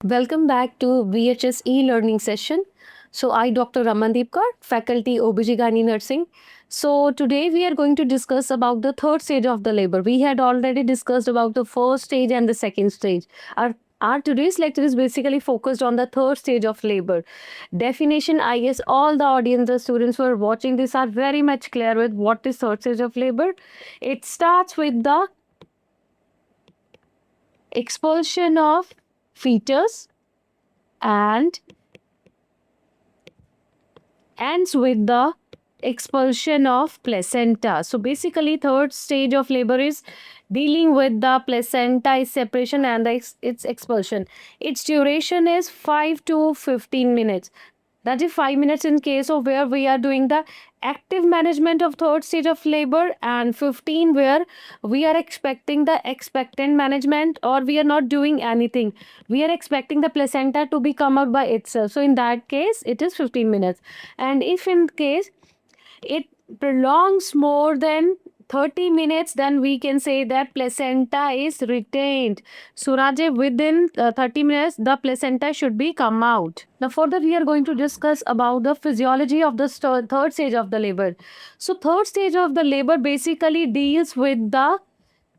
Welcome back to VHS e-learning session. So I, Dr. Ramandeep Kaur, faculty OBGYN nursing. So today we are going to discuss about the third stage of the labor. We had already discussed about the first stage and the second stage. Our today's lecture is basically focused on the third stage of labor. Definition, I guess all the audience, the students who are watching this are very much clear with what is third stage of labor. It starts with the expulsion of fetus and ends with the expulsion of placenta. So basically third stage of labor is dealing with the placenta separation and its expulsion. Its duration is 5 to 15 minutes. That is 5 minutes in case of where we are doing the active management of third stage of labor, and 15 where we are expecting the expectant management, or we are not doing anything. We are expecting the placenta to be come out by itself. So in that case, it is 15 minutes. And if in case it prolongs more than 30 minutes, then we can say that placenta is retained. Suraj, within 30 minutes, the placenta should be come out. Now, further, we are going to discuss about the physiology of the third stage of the labor. So, third stage of the labor basically deals with the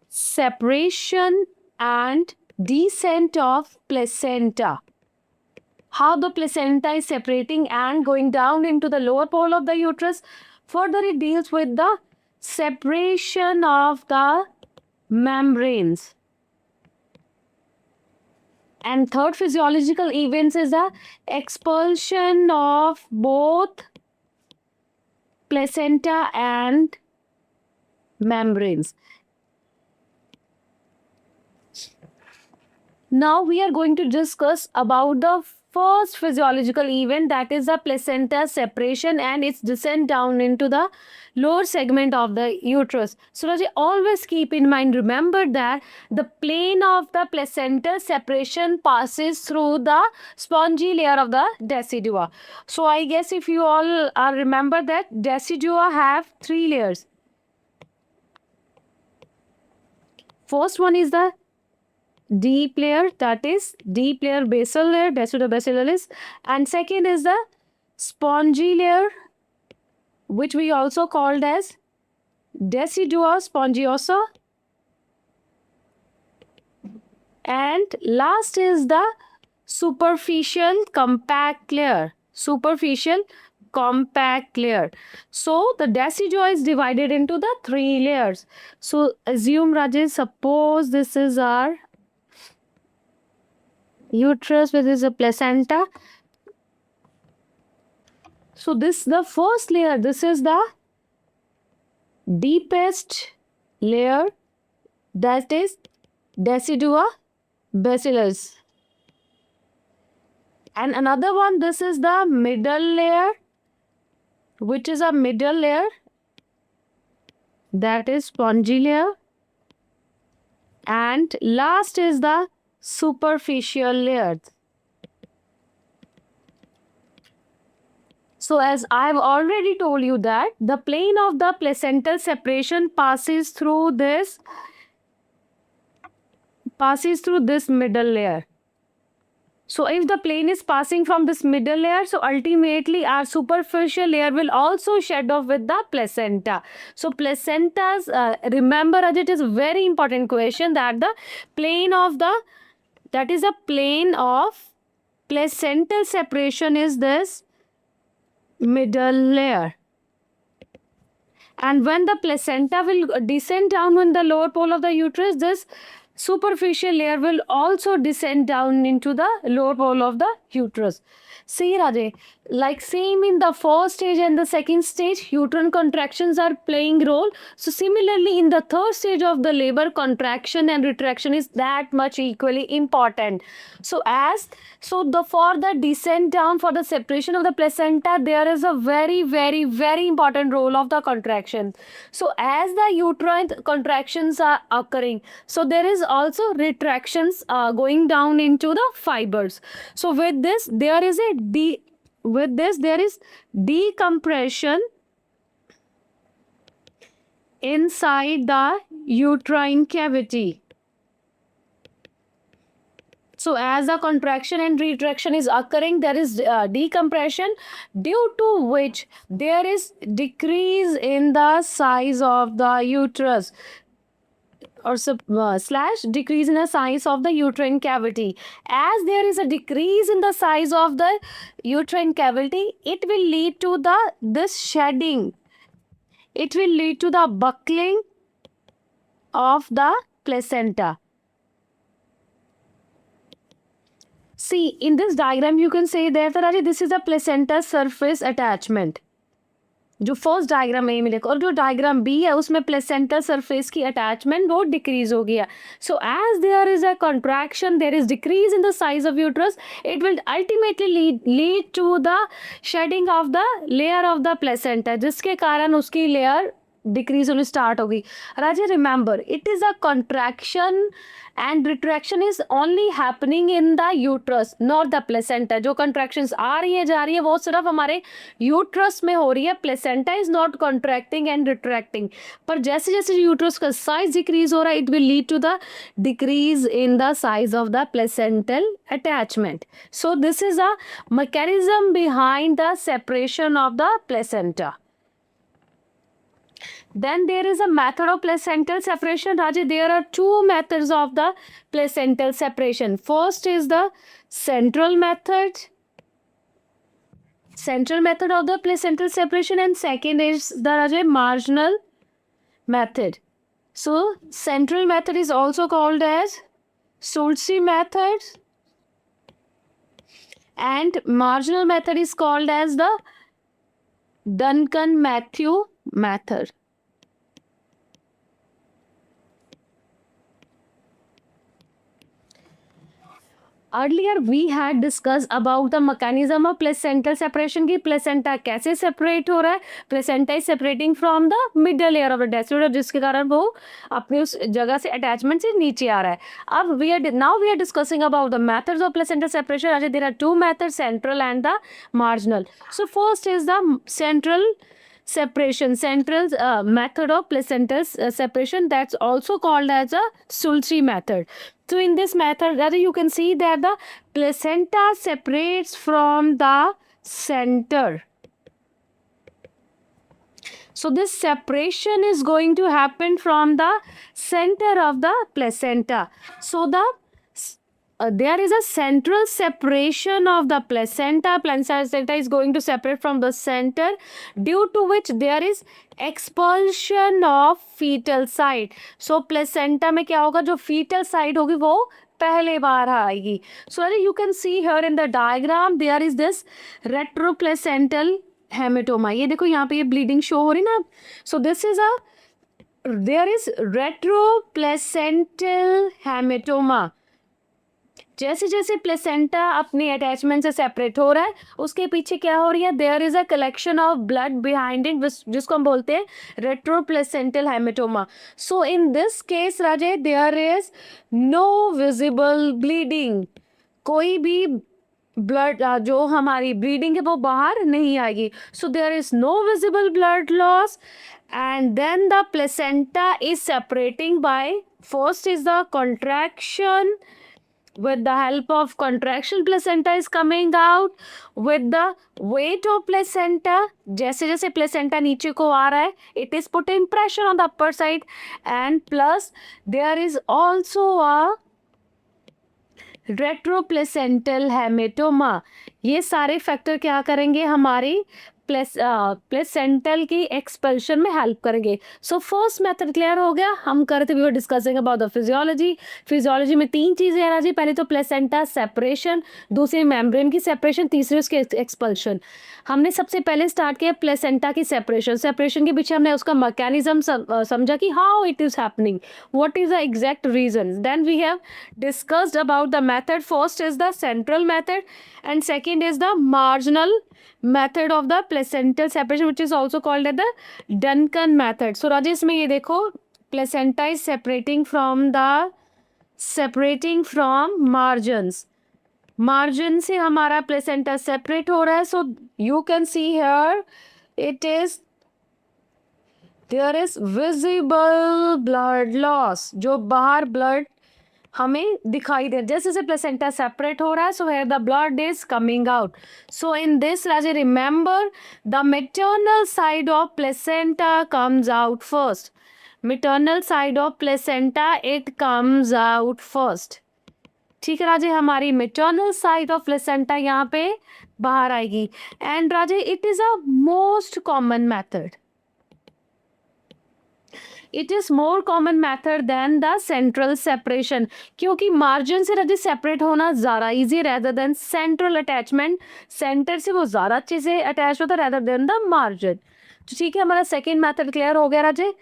separation and descent of placenta. How the placenta is separating and going down into the lower pole of the uterus. Further, it deals with the separation of the membranes. And third physiological events is the expulsion of both placenta and membranes. Now we are going to discuss about the first physiological event, that is the placenta separation and its descent down into the lower segment of the uterus. So Raji, always keep in mind, remember that the plane of the placenta separation passes through the spongy layer of the decidua. So I guess if you all remember that decidua have three layers. First one is the deep layer, that is deep layer basal layer, decidobacillus, and second is the spongy layer, which we also called as decidua spongiosa, and last is the superficial compact layer. Superficial compact layer. So the decidua is divided into the three layers. So assume, Rajesh, suppose this is our uterus, which is a placenta. So this the first layer, this is the deepest layer, that is decidua bacillus. And another one, this is the middle layer, which is a middle layer, that is spongy layer. And last is the superficial layer. So as I've already told you that the plane of the placental separation passes through this middle layer. So if the plane is passing from this middle layer, so ultimately our superficial layer will also shed off with the placenta. So placentas, remember, it is a very important question, that the plane of the, that is a plane of placental separation is this middle layer. And when the placenta will descend down on the lower pole of the uterus, this superficial layer will also descend down into the lower pole of the uterus. See, Rajay, like same in the first stage and the second stage, uterine contractions are playing role. So similarly, in the third stage of the labor, contraction and retraction is that much equally important. So for the descent down, for the separation of the placenta, there is a very, very, very important role of the contraction. So as the uterine contractions are occurring, so there is also retractions going down into the fibers. So with this, there is decompression inside the uterine cavity. So as the contraction and retraction is occurring, there is decompression, due to which there is decrease in the size of the uterus, or slash decrease in the size of the uterine cavity. As there is a decrease in the size of the uterine cavity, it will lead to the this shedding. It will lead to the buckling of the placenta. See, in this diagram, you can say that Raji, this is a placenta surface attachment. जो first diagram में मिलेगा, और जो diagram b है उसमें placenta surface की attachment वो decrease हो गया. So as there is a contraction, there is decrease in the size of uterus, it will ultimately lead to the shedding of the layer of the placenta, जिसके कारण उसकी layer decrease होनी start होगी. राजा remember, it is a contraction and retraction is only happening in the uterus, not the placenta. जो contractions आ रही है जा रही है वो सिर्फ हमारे यूट्रस में हो रही है. Placenta is not contracting and retracting. पर जैसे जैसे यूट्रस का साइज डिक्रीज हो रहा है, it will lead to the decrease in the size of the placental attachment. So this is a mechanism behind the separation of the placenta. Then there is a method of placental separation. Raji, there are two methods of the placental separation. First is the central method. Central method of the placental separation, and second is the Raji, marginal method. So central method is also called as Sulci method, and marginal method is called as the Duncan-Matthew method. Earlier we had discussed about the mechanism of placental separation की placenta कैसे separate हो रहा है. Placenta is separating from the middle layer of the deciduous, जिसके कारण वो अपनी उस जगह से attachment से नीचे आ रहा है. अब we are discussing about the methods of placental separation. There are two methods, central and the marginal. So first is the central separation, central method of placental separation, that's also called as a Sulci method. So in this method, rather you can see that the placenta separates from the center. So this separation is going to happen from the center of the placenta. So there is a central separation of the placenta. Placenta is going to separate from the center, due to which there is expulsion of fetal side. So placenta में क्या होगा, जो fetal side होगी वो पहले बार आएगी. So you can see here in the diagram there is this retroplacental hematoma. ये देखो यहाँ पे ये bleeding show हो रही ना. So this is there is retroplacental hematoma. जैसे जैसे प्लेसेंटा अपनी अटैचमेंट से सेपरेट हो रहा है, उसके पीछे क्या हो रही है, there is a collection of blood behind it, जिसको हम बोलते हैं retroplacental hematoma. So in this case राजे, there is no visible bleeding. कोई भी ब्लड जो हमारी ब्लीडिंग है वो बाहर नहीं आएगी. So there is no visible blood loss, and then the placenta is separating by, first is the contraction. With the help of contraction, placenta is coming out. With the weight of placenta, जैसे जैसे placenta नीचे को आ रहा है, it is putting pressure on the upper side, and plus there is also a retroplacental hematoma. ये सारे factor क्या करेंगे, हमारी प्लेसेंटल की एक्सपल्शन में हेल्प करेंगे. सो फर्स्ट मेथड क्लियर हो गया. हम करते we were discussing about the physiology. Physiology में तीन चीज़ें आ रही. पहले तो प्लेसेंटा सेपरेशन, दूसरी मेम्ब्रेन की सेपरेशन, तीसरी उसके एक्सपल्शन. हमने सबसे पहले स्टार्ट किया प्लेसेंटा की सेपरेशन. सेपरेशन के पीछे हमने उसका मैकेनिज्म समझा कि how it is happening, what is the exact reason. Then we have discussed about the method. First is the central method and second is the marginal method of the placental separation, which is also called as the Duncan method. So Rajesh में ये देखो, placenta is separating from margins. Margin से हमारा placenta separate हो रहा है. So you can see here there is visible blood loss. जो बाहर blood हमें दिखाई दे, जैसे जैसे प्लेसेंटा सेपरेट हो रहा है, so here the blood is coming out. So in this Raje remember the maternal side of placenta comes out first. Maternal side of placenta it comes out first. ठीक है राजे, हमारी मेटर्नल साइड ऑफ प्लेसेंटा यहाँ पे बाहर आएगी. And राजे it is a most common method. It is more common method than the central separation, क्योंकि margin से राजे सेपरेट होना ज़्यादा easy rather than central attachment. Centre से वो ज़्यादा अच्छे से अटैच होता है रेदर देन द मार्जिन. तो ठीक है, हमारा सेकेंड मैथड क्लियर हो गया राजे.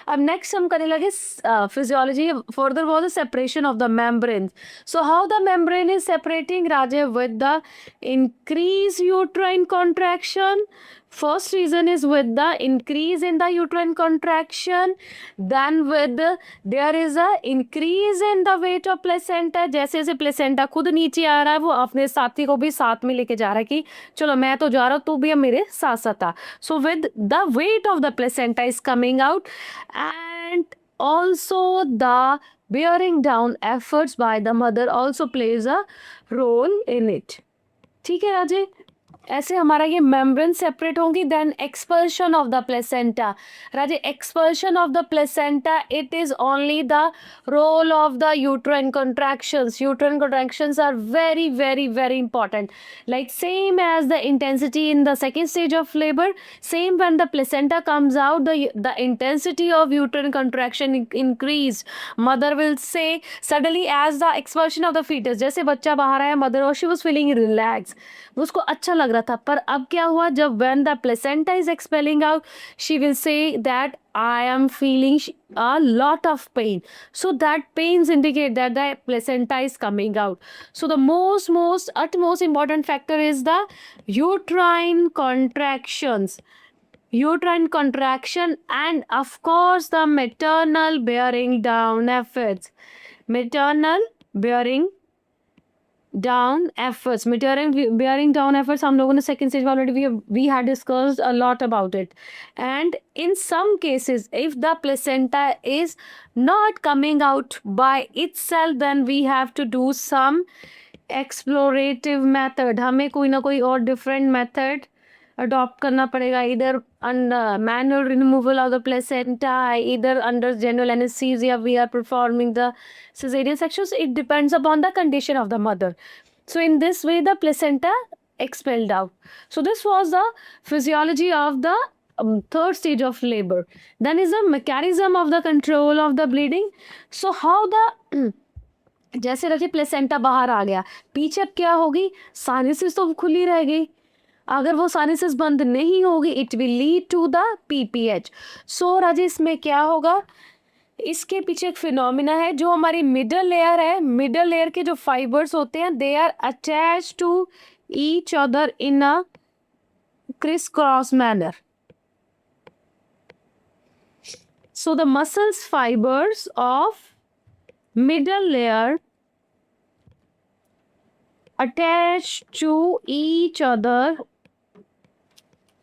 अब नेक्स्ट हम करने लगे physiology. Further was the separation of the membrane. So how the membrane is separating Raje with the increase uterine contraction. First reason is with the increase in the uterine contraction, then there is a increase in the weight of placenta. जैसे जैसे placenta खुद नीचे आ रहा है, वो अपने साथी को भी साथ में लेके जा रहा है कि चलो मैं तो जा रहा हूँ, तू भी अब मेरे साथ साथ आ. So with the weight of the placenta is coming out, and also the bearing down efforts by the mother also plays a role in it. ठीक है राजे, ऐसे हमारा ये मेम्ब्रेन सेपरेट होंगी. Then expulsion of the placenta. राजे expulsion of the placenta it is only the role of the uterine contractions. Uterine contractions are very very very important. Like same as the intensity in the second stage of labour, same when the placenta comes out the intensity of uterine contraction increase. Mother will say suddenly as the expulsion of the foetus, जैसे बच्चा बाहर आया, mother और she was feeling relax, उसको अच्छा लग रहा था. पर अब क्या हुआ, जब when the placenta is expelling out, she will say that I am feeling a lot of pain. So that pains indicate that the placenta is coming out. So the utmost important factor is the uterine contractions. Uterine contraction and of course the maternal bearing down efforts. Maternal bearing down efforts. Bearing down efforts हम लोगों ने second stage already we had discussed a lot about it. And in some cases if the placenta is not coming out by itself, then we have to do some explorative method. हमें कोई ना कोई और different method adopt करना पड़ेगा, इधर manual removal of the placenta, either under general anesthesia we are performing the cesarean sections. It depends upon the condition of the mother. So in this way the placenta expelled out. So this was the physiology of the third stage of labor. Then is the mechanism of the control of the bleeding. So how the जैसे रखिए placenta बाहर आ गया, पीछे अब क्या होगी, sinuses तो खुली रह गई. अगर वो साइनसिस बंद नहीं होगी it will lead to the PPH. So राजे इसमें क्या होगा, इसके पीछे एक फिनोमिना है. जो हमारी मिडल लेयर है, मिडल लेयर के जो फाइबर्स होते हैं they are attach to each other in a criss cross manner. So the muscles fibres of middle layer attached to each other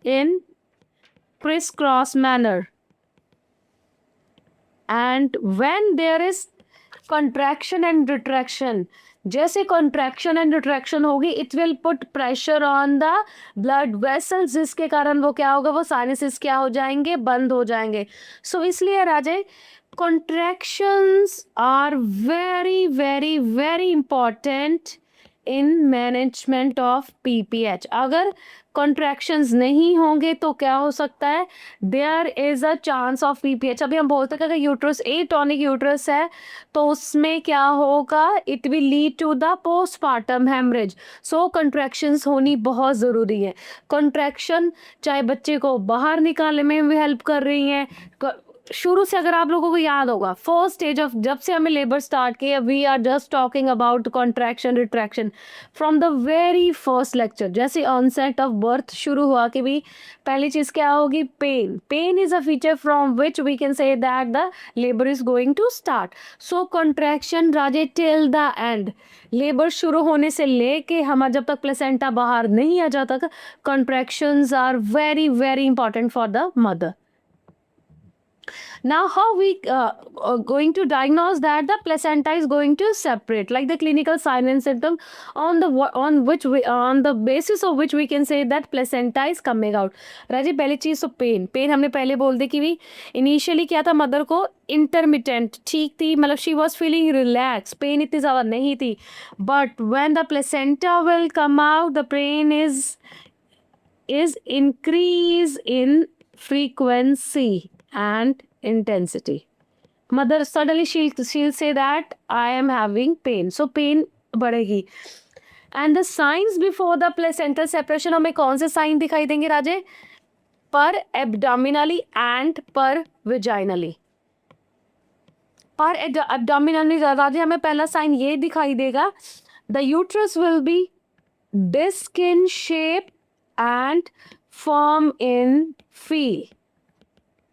in crisscross manner, and when there is contraction and retraction, जैसे contraction and retraction होगी it will put pressure on the blood vessels, जिसके कारण वो क्या होगा, वो sinuses क्या हो जाएंगे, बंद हो जाएंगे. सो इसलिए राजे contractions are very very very important in management of PPH. अगर contractions नहीं होंगे तो क्या हो सकता है, there is a chance of PPH. अभी हम बोलते हैं कि अगर यूट्रस एटोनिक यूट्रस है तो उसमें क्या होगा, it will lead to the postpartum hemorrhage. So contractions होनी बहुत ज़रूरी है. contraction चाहे बच्चे को बाहर निकालने में भी हेल्प कर रही हैं. शुरू से अगर आप लोगों को याद होगा फर्स्ट स्टेज ऑफ जब से हमें लेबर स्टार्ट किया, we are just talking about contraction retraction from the very first lecture. जैसे ऑनसेट ऑफ बर्थ शुरू हुआ कि भी पहली चीज़ क्या होगी, pain. Pain is a feature from which we can say that the labour is going to start. So contraction राजे टिल द एंड, लेबर शुरू होने से लेके हमारा जब तक प्लेसेंटा बाहर नहीं आ जाता, contractions are very very important for the mother. Now, how we are going to diagnose that the placenta is going to separate, like the clinical sign and symptom on the on which we on the basis of which we can say that placenta is coming out. राजी पहली चीज तो pen हमने पहले बोल दी कि भी initially क्या था, मदर को इंटरमिटेंट ठीक थी, मतलब she was feeling relax, pain इतनी ज़्यादा नहीं थी, but when the placenta will come out the pain is increase in frequency and intensity. Mother suddenly she'll say that I am having pain, so pain बढ़ेगी. And the signs before the placental separation, हमें कौन से sign दिखाई देंगे राजे? पर abdominally and पर vaginally. पर abdominally राजे हमें पहला साइन ये दिखाई देगा, the uterus will be disc in shape and firm in feel.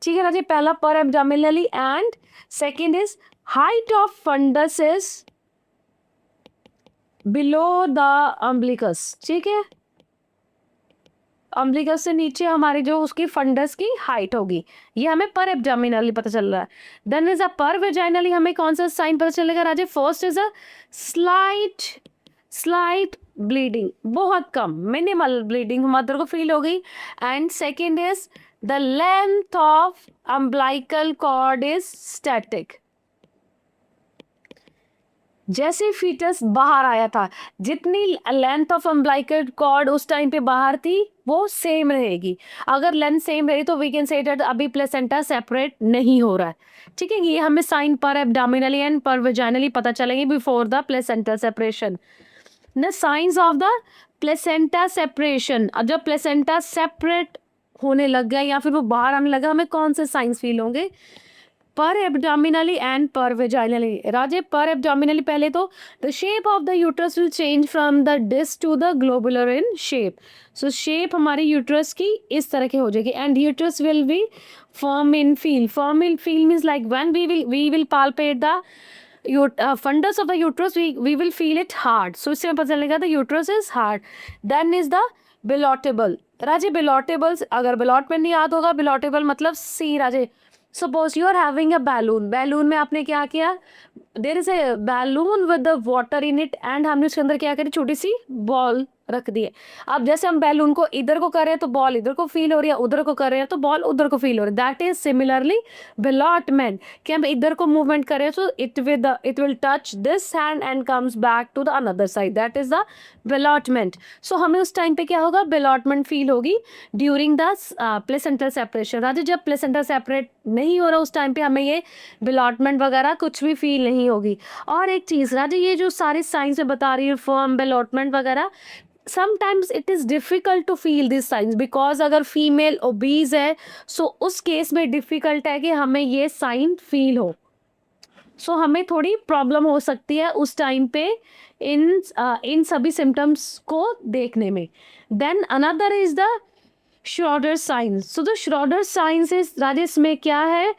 ठीक है राजे, पहला per abdominally, and second is height of fundus is below the umbilicus. ठीक है, अम्बिलिकस से नीचे हमारी जो उसकी फंडस की हाइट होगी, ये हमें पर एब्डोमिनली पता चल रहा है. देन इज अ पर वेजाइनली हमें कौन सा साइन पता चलेगा राजे? First is a slight bleeding, बहुत कम, मिनिमल ब्लीडिंग मदर को फील हो गई. And second is the length of umbilical cord is static. जैसे फीटस बाहर आया था, जितनी लेंथ ऑफ अम्बिलिकल कॉर्ड उस टाइम पे बाहर थी वो सेम रहेगी. अगर लेंथ सेम रही तो वी कैन से दैट अभी प्लेसेंटा सेपरेट नहीं हो रहा है. ठीक है, ये हमें साइन पर एब्डोमिनली एंड पर वेजाइनली पता चलेंगे बिफोर द प्लेसेंटा सेपरेशन. न science of the placenta separation, जब प्लेसेंटा सेपरेट होने लग गया या फिर वो बाहर आने लगा, हमें कौन से साइंस फील होंगे? पर एब्डोमिनली एंड पर वेजाइनली. राजे पर एब्डोमिनली पहले तो the shape of the uterus will change from the disc to the globular in shape. So shape हमारी यूट्रस की इस तरह की हो जाएगी, and uterus will be firm in feel. Firm in feel means like when we will palpate the fundus of the uterus, we will feel it hard. So इससे पता चलेगा the uterus is hard. Then is the billotable. राजे बिलोटेबल्स, अगर बिलोटमेंट याद होगा, ballotable मतलब see राजे. Suppose you are having a balloon, balloon में आपने क्या किया, there is a balloon with the water in it, and हमने उसके अंदर क्या करी, छोटी सी बॉल रख दी है. अब जैसे हम बैलून को इधर को कर रहे हैं तो बॉल इधर को फील हो रही है, उधर को कर रहे हैं तो बॉल उधर को फील हो रही है. दैट इज सिमिलरली बिलॉटमेंट, कि हम इधर को मूवमेंट करें तो it will touch this hand and comes back to the another side. That is the ballottement. सो हमें उस टाइम पे क्या होगा, बिलॉटमेंट फील होगी ड्यूरिंग द प्लेसेंटल सेपरेशन. राजे जब प्लेसेंटा सेपरेट नहीं हो रहा उस टाइम पे हमें ये बिलॉटमेंट वगैरह कुछ भी फील नहीं होगी. और एक चीज़ राजे, ये जो सारे साइंस में बता रही है, फॉर्म, बिलॉटमेंट वगैरह, sometimes it is difficult to feel this signs, because अगर फीमेल ओबीज है सो उस केस में डिफ़िकल्ट है कि हमें ये साइन फील हो. सो हमें थोड़ी प्रॉब्लम हो सकती है उस टाइम पे इन सभी सिम्टम्स को देखने में. Then another is the Schroeder signs. So the Schroeder signs is राजेश में क्या है,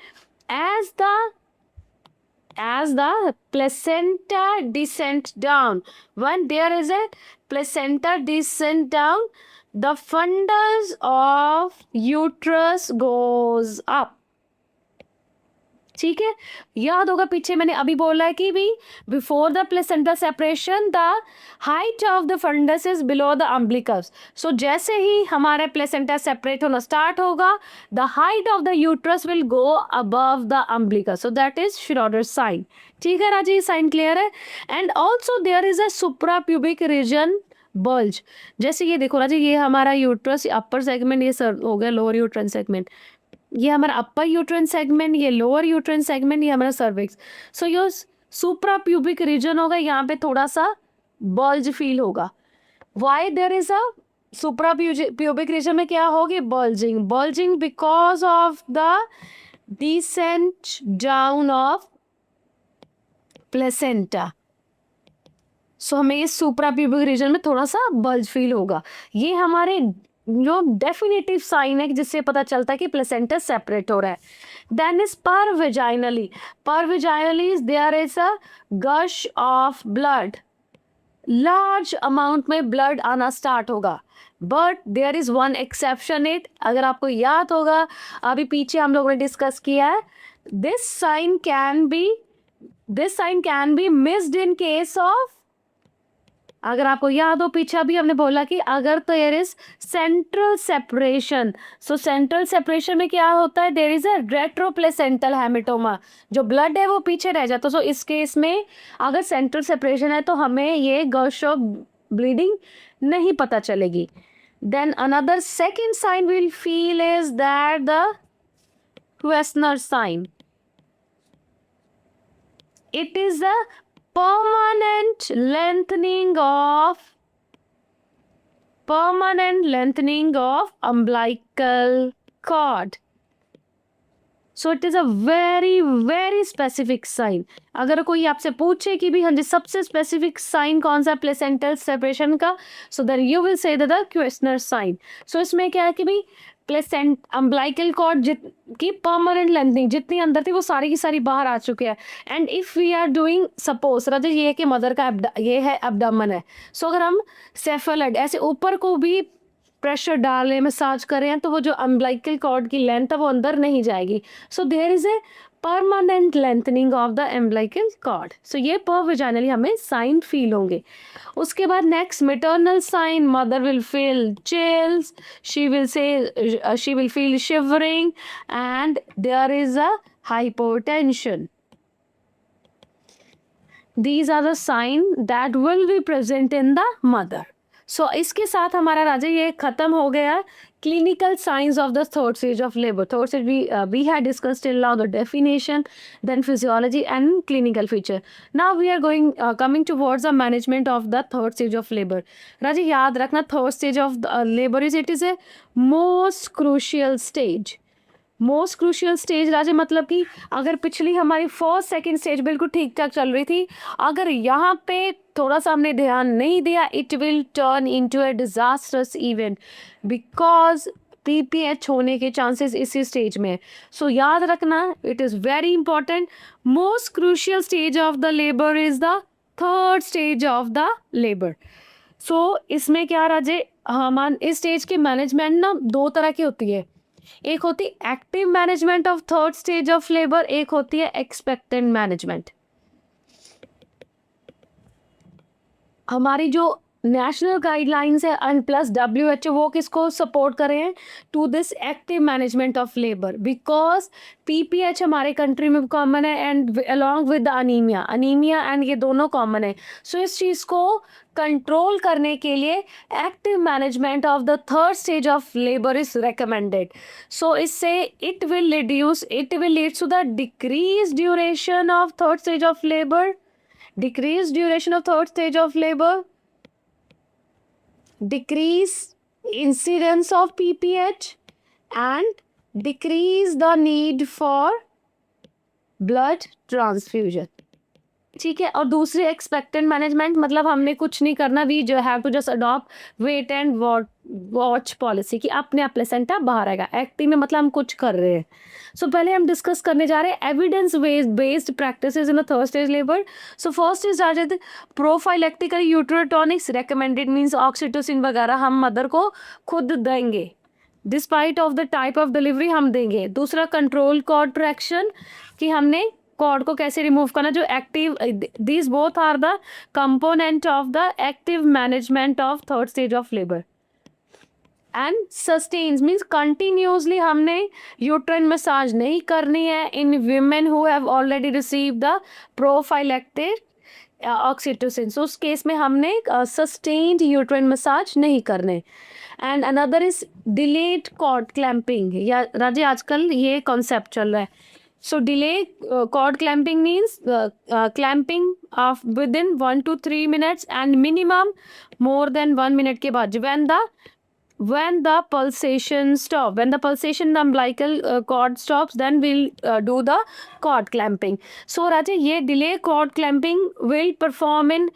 as the placenta descent down, when there is a placenta descent down, the fundus of uterus goes up. ठीक है, याद होगा पीछे मैंने अभी बोला है कि भी before the placenta separation the height of the fundus is below the umbilicus. So जैसे ही हमारे प्लेसेंटा सेपरेट होना स्टार्ट होगा, the height of the uterus will go above the umbilicus. So that is Schroeder sign. ठीक है राजी, sign clear है. And also there is a supra pubic region bulge. जैसे ये देखो राजी, ये हमारा यूट्रस अपर सेगमेंट, ये सर हो गया लोअर यूट्रन सेगमेंट, ये हमारा अपर यूट्रन सेगमेंट, ये लोअर यूट्रन सेगमेंट, ये हमारा सर्विक्स. सो ये सुप्रा प्यूबिक रीजन होगा, यहाँ पे थोड़ा सा बल्ज फील होगा. Why there is a supra pubic region में क्या होगी, bulging because of the descent down of placenta. So हमें इस सुप्रा प्यूबिक रीजन में थोड़ा सा बल्ज फील होगा. ये हमारे जो डेफिनेटिव साइन है जिससे पता चलता है कि प्लेसेंटा सेपरेट हो रहा है. Then is per vaginally. There is a gush of blood. Large amount में ब्लड आना स्टार्ट होगा. But there is one exception it. अगर आपको याद होगा, अभी पीछे हम लोगों ने डिस्कस किया है, this sign can be missed in case of, अगर आपको याद हो पीछे भी हमने बोला कि अगर तो there is central separation. So central separation में क्या होता है, there is a retroplacental haematoma, जो ब्लड है वो पीछे रह जाता है. सो इस केस में अगर सेंट्रल सेपरेशन है तो हमें ये गर्शॉक ब्लीडिंग नहीं पता चलेगी. Then another second sign will feel is that the Kustner sign. It is a permanent lengthening of umbilical cord. So it is a very very specific sign. अगर कोई आपसे पूछे कि भी हाँ जी सबसे स्पेसिफिक साइन कौन सा प्लेसेंटल सेपरेशन का, so then you will say the Kustner sign. So इसमें क्या है कि भी प्लेसेंट अम्बलाइकल कॉर्ड की परमानेंट लेंथनिंग जितनी अंदर थी वो सारी की सारी बाहर आ चुकी है. And if we are doing suppose Rajesh, ये है कि मदर का ये है एब्डोमेन है. सो अगर हम सेफेलाइड ऐसे ऊपर को भी प्रेशर डालें, मसाज करें, तो वो जो अम्बलाइकल कॉर्ड की लेंथ है वो अंदर नहीं जाएगी. So there is a permanent lengthening of the umbilical cord. So ये पर वेजाइनली हमें साइन फील होंगे. उसके बाद next maternal sign, mother will feel chills, she will feel shivering and there is a hypotension. These are the signs that will be present in the mother. So इसके साथ हमारा राजा ये खत्म हो गया clinical signs of the third stage of labour. Third stage we had discussed till now the definition, then physiology and clinical feature. Now we are coming towards the management of the third stage of labour. राजा याद रखना, third stage of labour it is a most crucial stage. Most crucial stage राजे मतलब कि अगर पिछली हमारी first second stage बिल्कुल ठीक ठाक चल रही थी, अगर यहाँ पे थोड़ा सा हमने ध्यान नहीं दिया, it will turn into a disasters event, because PPH होने के चांसेस इसी स्टेज में. सो याद रखना, it is very important. Most crucial stage of the labour is the third stage of the labour. So इसमें क्या राजे, हम इस स्टेज की मैनेजमेंट ना दो तरह की होती है. एक होती active management of third stage of labour, एक होती है एक्सपेक्टेंट मैनेजमेंट. हमारी जो नेशनल गाइडलाइंस है एंड प्लस WHO वो किसको सपोर्ट कर रहे हैं, to this active management of labour, because PPH हमारे कंट्री में कॉमन है and along with anaemia and ये दोनों कॉमन है. सो इस चीज़ को कंट्रोल करने के लिए active management of the third stage of labour is recommended. So इससे it will lead to the decrease duration of third stage of labour, decrease duration of third stage of labor, decrease incidence of PPH and decrease the need for blood transfusion. ठीक है. और दूसरी expectant management मतलब हमने कुछ नहीं करना, we जो have to just adopt wait and watch policy कि अपने आप प्लेसेंटा बाहर आएगा. एक्टिव में मतलब हम कुछ कर रहे हैं. सो पहले हम डिस्कस करने जा रहे हैं evidence based practices in the third stage labour. So first is राजेद prophylactical uterotonics recommended, means oxytocin वगैरह हम मदर को खुद देंगे, despite of the type of delivery हम देंगे. दूसरा कंट्रोल कॉर्ड ट्रैक्शन, कि हमने कॉर्ड को कैसे रिमूव करना, जो active, these both are the component of the active management of third stage of labour. And sustains means continuously हमने यूट्राइन मसाज नहीं करनी है in women who have already receive the prophylactic oxytocin. So उस case में हमने sustained uterine massage नहीं करने. And another is delayed cord clamping, या राजे आजकल ये कॉन्सेप्ट चल रहा है. So delay cord clamping means clamping of within 1 to 3 minutes and minimum more than 1 minute के बाद, when the pulsation stop, when the pulsation in the umbilical cord stops, then we'll do the cord clamping. So Raja, ये delay cord clamping will perform in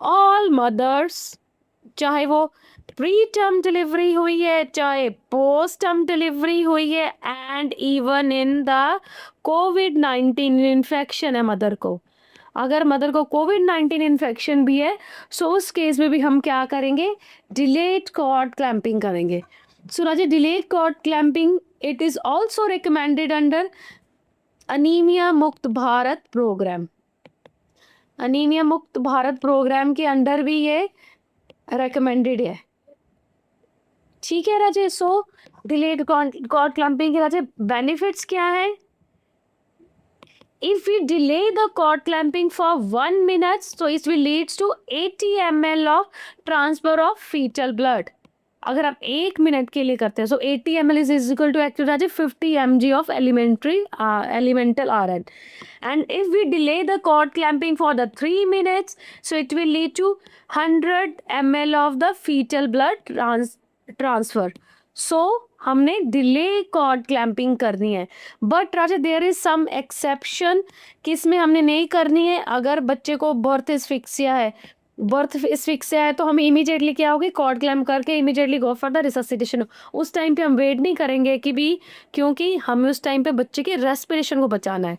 all mothers, चाहे वो pre term delivery हुई है चाहे post term delivery हुई है, and even in the COVID-19 infection है mother को, अगर मदर को कोविड-19 इन्फेक्शन भी है, सो उस केस में भी हम क्या करेंगे, डिलेड कॉर्ड क्लैंपिंग करेंगे। सो राजे delayed cord clamping it is also recommended under anaemia मुक्त भारत प्रोग्राम। अनीमिया मुक्त भारत प्रोग्राम के अंडर भी ये रिकमेंडेड है। ठीक है राजे, सो डिलेड कॉर्ड क्लैंपिंग के राजे बेनिफिट्स क्या है? If we delay the cord clamping for 1 minute, so it will leads to 80 ml of transfer of fetal blood. अगर आप 1 मिनट के लिए करते हैं, so 80 ml is equal to actually Raje 50 mg of elemental RN. And if we delay the cord clamping for the 3 minutes, so it will lead to 100 ml of the fetal blood transfer. सो हमने delay cord clamping करनी है, but Raja there is some exception कि इसमें हमने नहीं करनी है। अगर बच्चे को बर्थ एस्फिक्सिया है, तो हम इमीडिएटली क्या होगी, कॉर्ड क्लैम्प करके immediately go for the resuscitation. उस टाइम पे हम वेट नहीं करेंगे कि भी, क्योंकि हमें उस टाइम पे बच्चे के रेस्पिरेशन को बचाना है।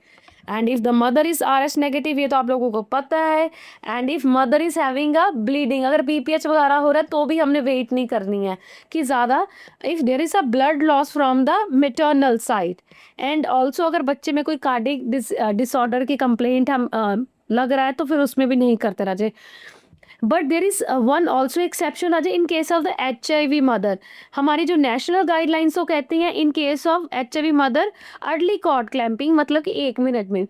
And if the mother is RS negative, ये तो आप लोगों को पता है। And if mother is having a bleeding, अगर PPH वगैरह हो रहा है तो भी हमने वेट नहीं करनी है कि ज़्यादा। If there is a blood loss from the maternal side, and also अगर बच्चे में कोई कार्डिक डिसऑर्डर की कंप्लेंट हम लग रहा है तो फिर उसमें भी नहीं करते राजे। But there is one also exception राजे in case of the HIV mother. हमारी जो नेशनल गाइडलाइंस वो कहती हैं in case of HIV mother early cord clamping, मतलब कि 1 मिनट में।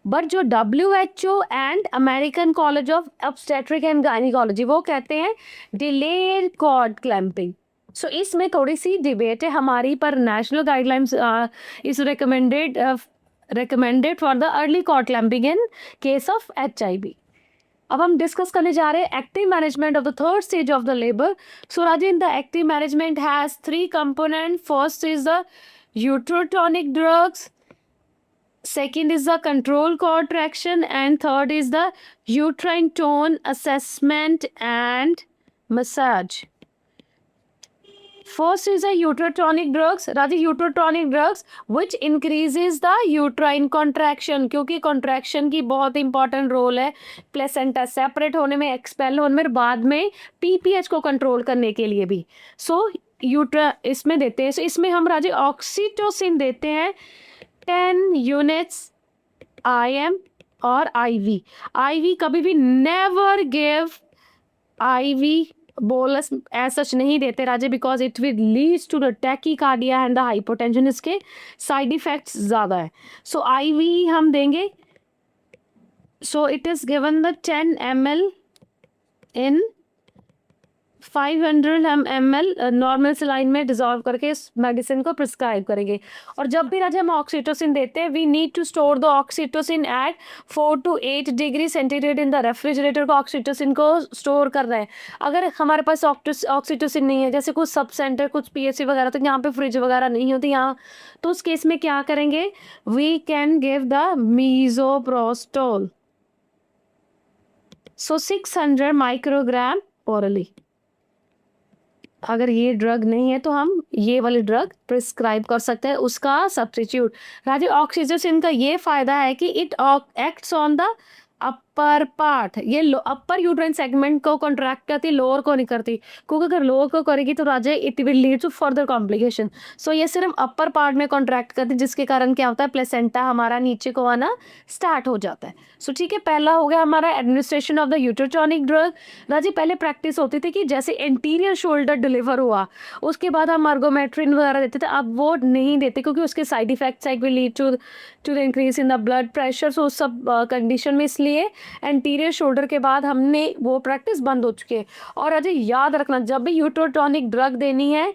बट जो WHO and American college of obstetric and gynaecology वो कहते हैं डिलेड कॉर्ड क्लैंपिंग। सो इसमें थोड़ी सी डिबेट है हमारी, पर national guidelines is recommended for the early cord clamping in case of HIV। अब हम डिस्कस करने जा रहे हैं active management of the third stage of the labour. So राजे in the active management has 3 component. First is the uterotonic drugs, second is the control contraction, and third is the uterine tone assessment and massage. First is the uterotonic drugs. राजी uterotonic drugs which increases the uterine contraction, क्योंकि contraction की बहुत important role है placenta separate होने में, expel होने में, बाद में PPH को कंट्रोल करने के लिए भी। सो इसमें देते हैं। सो इसमें हम राजी ऑक्सीटोसिन देते हैं 10 यूनिट्स IM और IV। IV कभी भी never give IV bolus as such नहीं देते राजे, because it will leads to the tachycardia and the hypotension. इसके साइड इफेक्ट्स ज़्यादा है। सो IV हम देंगे। So it is given the 10 ml in 500 ml normal saline में डिजॉल्व करके इस मेडिसिन को प्रिस्क्राइब करेंगे। और जब भी राजा हम ऑक्सीटोसिन देते हैं, we need to store the oxytocin at 4 to 8 degree centigrade in the refrigerator को ऑक्सीटोसिन को स्टोर कर रहे हैं। अगर हमारे पास ऑक्सीटोसिन नहीं है, जैसे कुछ सब सेंटर, कुछ PHC वगैरह, तो यहाँ पे फ्रिज वगैरह नहीं होती यहाँ, तो उस केस में क्या करेंगे, we can give the misoprostol. So 600 microgram orally. अगर ये ड्रग नहीं है तो हम ये वाली ड्रग प्रिस्क्राइब कर सकते हैं उसका सब्स्टिट्यूट। राजे ऑक्सीटोसिन का ये फायदा है कि it acts on the upper part, ये अपर यूट्राइन सेगमेंट को कॉन्ट्रैक्ट करती है, लोअर को नहीं करती, क्योंकि अगर लोअर को करेगी तो राजे it will lead to further complication. So ये सिर्फ अपर पार्ट में कॉन्ट्रैक्ट करती है, जिसके कारण क्या होता है, प्लेसेंटा हमारा नीचे को आना स्टार्ट हो जाता है। सो ठीक है, पहला हो गया हमारा एडमिनिस्ट्रेशन ऑफ द यूट्रोटॉनिक ड्रग। राजी पहले प्रैक्टिस होती थी कि जैसे एंटीरियर शोल्डर डिलीवर हुआ उसके बाद हम अर्गोमेट्रिन वगैरह देते थे, अब वो नहीं देते क्योंकि उसके side effects will lead to the increase in the blood pressure. So उस सब कंडीशन में इसलिए एंटीरियर शोल्डर के बाद हमने वो प्रैक्टिस बंद हो चुकी है। और अजय याद रखना, जब भी यूट्रोटॉनिक ड्रग देनी है,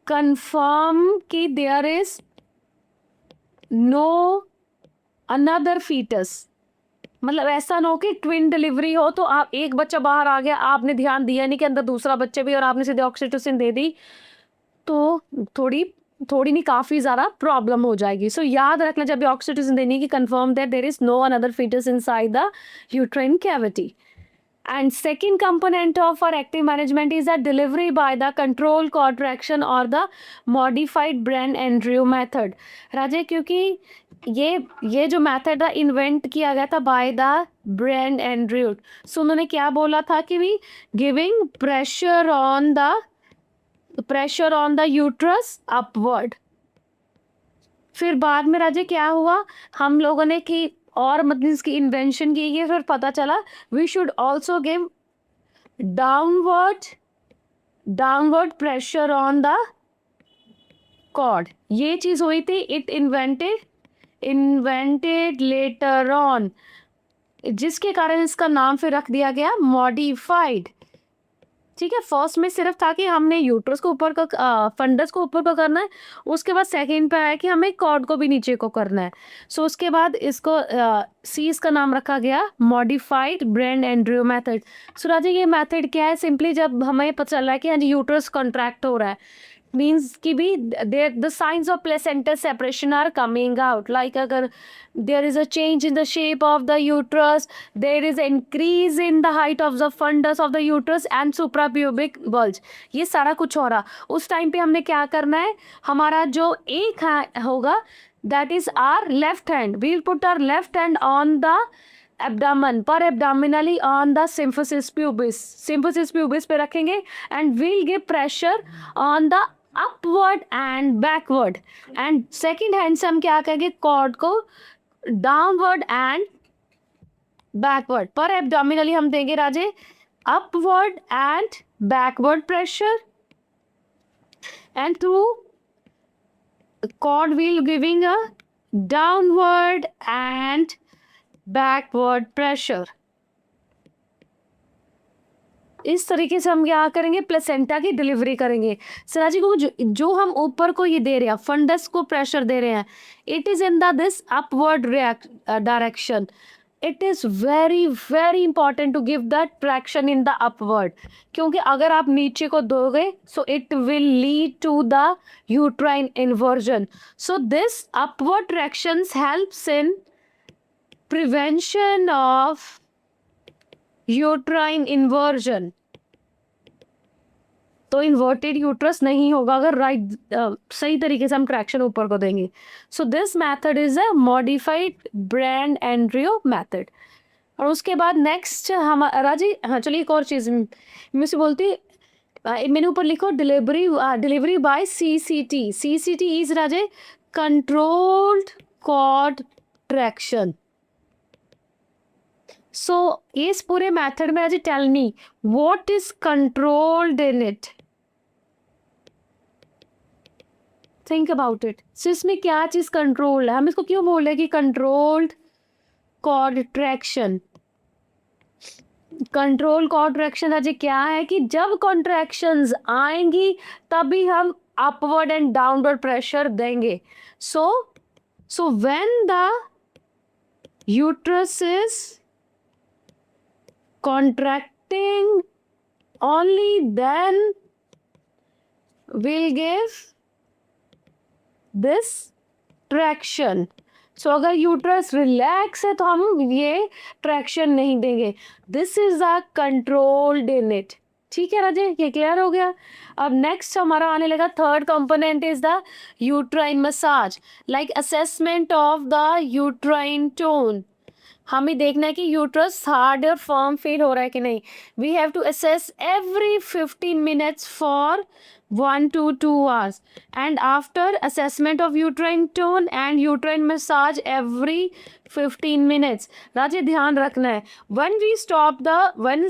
कंफर्म कि there is no another foetus, मतलब ऐसा ना हो कि ट्विन डिलीवरी हो तो आप एक बच्चा बाहर आ गया, आपने ध्यान दिया नहीं कि अंदर दूसरा बच्चा भी और आपने सीधे ऑक्सीटोसिन दे दी, तो थोड़ी नहीं काफ़ी ज़्यादा प्रॉब्लम हो जाएगी। सो याद रखना जब भी ऑक्सीटोसिन देनी कि confirm that there is no another foetus inside the uterine cavity. And second component of our active management is that delivery by the control contraction or the modified Bren-Andrew method। Raje क्योंकि ये जो method था invent किया गया था by the Brandt Andrew. So उन्होंने क्या बोला था कि we giving pressure on the uterus upward. फिर बाद में राजे क्या हुआ, हम लोगों ने की और मतलब इसकी इन्वेंशन की है, फिर पता चला we should also give downward downward pressure on the cord. ये चीज हुई थी, इट इन्वेंटेड लेटर ऑन, जिसके कारण इसका नाम फिर रख दिया गया मॉडिफाइड। ठीक है, फर्स्ट में सिर्फ था कि हमने यूट्रस को ऊपर का फंडस को ऊपर को करना है, उसके बाद सेकंड पे आया कि हमें कॉर्ड को भी नीचे को करना है। सो उसके बाद इसको सी इसका नाम रखा गया मॉडिफाइड ब्रेन एंड्रयू मेथड। सो राजा ये मेथड क्या है, सिंपली जब हमें पता चल रहा है कि हाँ जी यूट्रस कॉन्ट्रैक्ट हो रहा है, मीन्स कि भी there the signs of placenta separation are coming out, like अगर there is a change in the shape of the uterus, there is increase in the height of the fundus of the uterus and suprapubic bulge, ये सारा कुछ हो रहा। उस time पे हमने क्या करना है, हमारा जो एक होगा that is our left hand, we will put our left hand on the abdomen, per abdominally on the symphysis pubis पे रखेंगे and we'll give pressure on the upward and backward, and second hand से हम क्या करेंगे, cord को downward and backward. पर abdominally हम देंगे राजे upward and backward pressure, and through cord while giving a downward and backward pressure. इस तरीके से हम क्या करेंगे, प्लेसेंटा की डिलीवरी करेंगे। सराजी को जो हम ऊपर को ये दे रहे हैं, फंडस को प्रेशर दे रहे हैं, it is in the this upward direction. It is very very important to give that traction in the upward, क्योंकि अगर आप नीचे को दोगे so it will lead to the uterine inversion. So this upward tractions helps in prevention of uterine inversion. तो inverted uterus नहीं होगा अगर सही तरीके से हम ट्रैक्शन ऊपर को देंगे। So this method is a modified brain Andrew method. और उसके बाद नेक्स्ट हम राजी, हाँ चलिए एक और चीज़ मैं से बोलती, मैंने ऊपर लिखो delivery by CCT। CCT is राजे कंट्रोल्ड कॉर्ड ट्रैक्शन। सो इस पूरे मेथड में राजे tell me what is controlled in it, think about it. So इसमें क्या चीज कंट्रोल्ड है, हम इसको क्यों बोल रहे हैं कि controlled cord traction. Control cord traction Ajay क्या है कि जब कॉन्ट्रैक्शंस आएंगी तभी हम अपवर्ड एंड डाउनवर्ड प्रेशर देंगे। So when the uterus is contracting, only then we'll give this traction. सो अगर यूट्रस रिलैक्स है तो हम ये ट्रैक्शन नहीं देंगे। This is a controlled in it. ठीक है राजे, ये क्लियर हो गया। अब नेक्स्ट हमारा आने लगा third component is the uterine massage, like assessment of the uterine tone. हमें देखना है कि यूट्रस हार्ड और फर्म फील हो रहा है कि नहीं। We have to assess every 15 minutes for 1 to 2 hours, and after assessment of uterine tone and uterine massage every 15 minutes। राजे ध्यान रखना है, when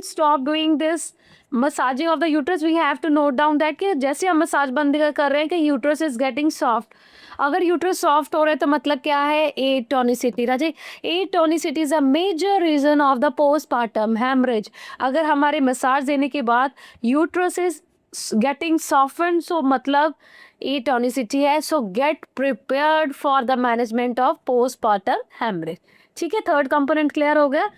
stop doing this massaging of the uterus, we have to note down that कि जैसे हम massage बंद कर रहे हैं कि uterus is getting soft। अगर यूट्रस सॉफ्ट हो रहा है तो मतलब क्या है, atonicity. Raje atonicity is a major reason of the postpartum haemorrhage. अगर हमारे मसाज देने के बाद uterus is getting soften, so मतलब एटोनिसिटी है। So get prepared for the management of postpartum haemorrhage. ठीक है, थर्ड कंपोनेंट क्लियर हो गया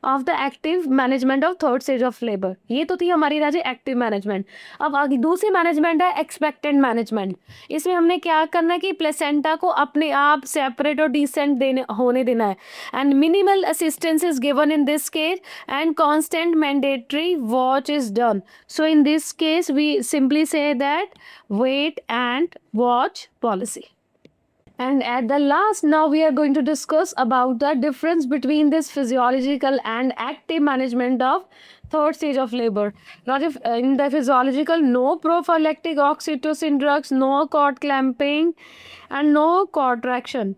of the active management of third stage of labour. ये तो थी हमारी राजे एक्टिव मैनेजमेंट। अब आगे दूसरी मैनेजमेंट है एक्सपेक्टेड मैनेजमेंट। इसमें हमने क्या करना है कि प्लेसेंटा को अपने आप सेपरेट और डिसेंट होने देना है, and minimal assistance is given in this case and constant mandatory watch is done. So in this case we simply say that wait and watch policy. And at the last, now we are going to discuss about the difference between this physiological and active management of third stage of labor. Now, if in the physiological, no prophylactic oxytocin drugs, no cord clamping, and no cord traction.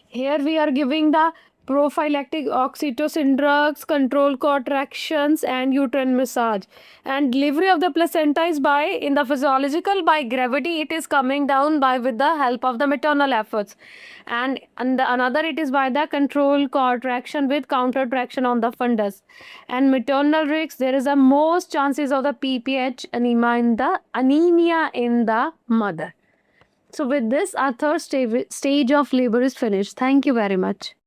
Here we are giving the prophylactic oxytocin drugs, control contractions, and uterine massage. And delivery of the placenta is by, in the physiological, by gravity. It is coming down by with the help of the maternal efforts. And the another, it is by the control contraction with counter traction on the fundus. And maternal risks, there is a most chances of the PPH anemia in the mother. So with this, our third stage of labor is finished. Thank you very much.